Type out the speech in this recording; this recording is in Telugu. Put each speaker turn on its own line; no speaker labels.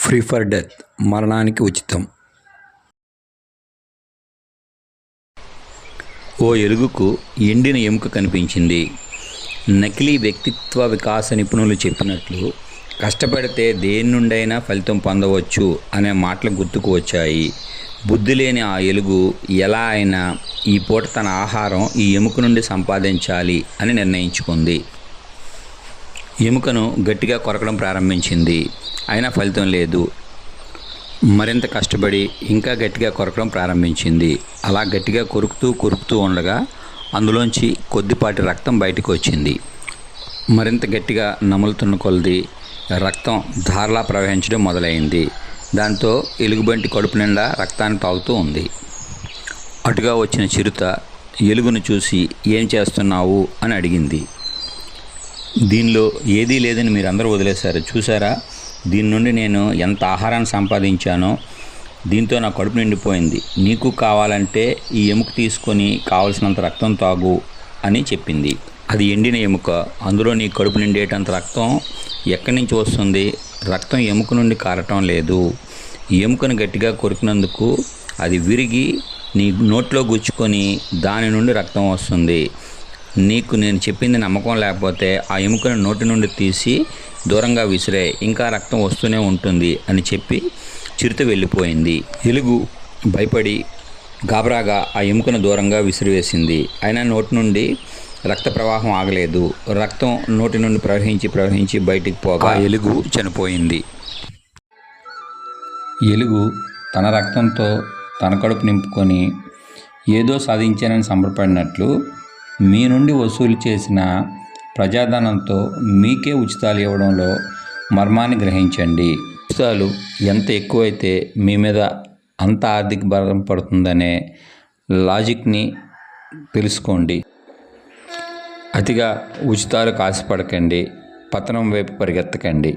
ఫ్రీ ఫర్ డెత్, మరణానికి ఉచితం. ఓ ఎలుగుకు ఎండిన ఎముక కనిపించింది. నకిలీ వ్యక్తిత్వ వికాస నిపుణులు చెప్పినట్లు కష్టపడితే దేని నుండైనా ఫలితం పొందవచ్చు అనే మాటలు గుర్తుకు వచ్చాయి. బుద్ధి లేని ఆ ఎలుగు ఎలా అయినా ఈ పూట తన ఆహారం ఈ ఎముక నుండి సంపాదించాలి అని నిర్ణయించుకుంది. ఎముకను గట్టిగా కొరకడం ప్రారంభించింది. అయినా ఫలితం లేదు. మరింత కష్టపడి ఇంకా గట్టిగా కొరకడం ప్రారంభించింది. అలా గట్టిగా కొరుకుతూ ఉండగా అందులోంచి కొద్దిపాటి రక్తం బయటకు వచ్చింది. మరింత గట్టిగా నములుతున్న కొలది రక్తం ధారలా ప్రవహించడం మొదలైంది. దాంతో ఎలుగుబంటి కడుపు నిండా రక్తాన్ని తాగుతూ ఉంది. అటుగా వచ్చిన చిరుత ఎలుగును చూసి ఏం చేస్తున్నావు అని అడిగింది. దీనిలో ఏదీ లేదని మీరందరూ వదిలేశారు, చూసారా? దీని నుండి నేను ఎంత ఆహారాన్ని సంపాదించానో. దీంతో నా కడుపు నిండిపోయింది. నీకు కావాలంటే ఈ ఎముక తీసుకొని కావలసినంత రక్తం తాగు అని చెప్పింది. అది ఎండిన ఎముక. అందులో నీ కడుపు నిండేటంత రక్తం ఎక్కడి నుంచి వస్తుంది? రక్తం ఎముక నుండి కారటం లేదు. ఎముకను గట్టిగా కొరికినందుకు అది విరిగి నీ నోట్లో గుచ్చుకొని దాని నుండి రక్తం వస్తుంది. నీకు నేను చెప్పింది నమ్మకం లేకపోతే ఆ ఎముకను నోటి నుండి తీసి దూరంగా విసిరే, ఇంకా రక్తం వస్తూనే ఉంటుంది అని చెప్పి చిరుత వెళ్ళిపోయింది. ఎలుగు భయపడి గాబరాగా ఆ ఎముకను దూరంగా విసిరివేసింది. అయినా నోటి నుండి రక్త ప్రవాహం ఆగలేదు. రక్తం నోటి నుండి ప్రవహించి బయటికి పోగా ఎలుగు చనిపోయింది. ఎలుగు తన రక్తంతో తన కడుపు నింపుకొని ఏదో సాధించానని సంబరపడినట్లు మీ నుండి వసూలు చేసిన ప్రజాధనంతో మీకే ఉచితాలు ఇవ్వడంలో మర్మాన్ని గ్రహించండి. ఉచితాలు ఎంత ఎక్కువైతే మీ మీద అంత ఆర్థిక భారం పడుతుందనే లాజిక్ని తెలుసుకోండి. అతిగా ఉచితాలకు ఆశపడకండి. పతనం వైపు పరిగెత్తకండి.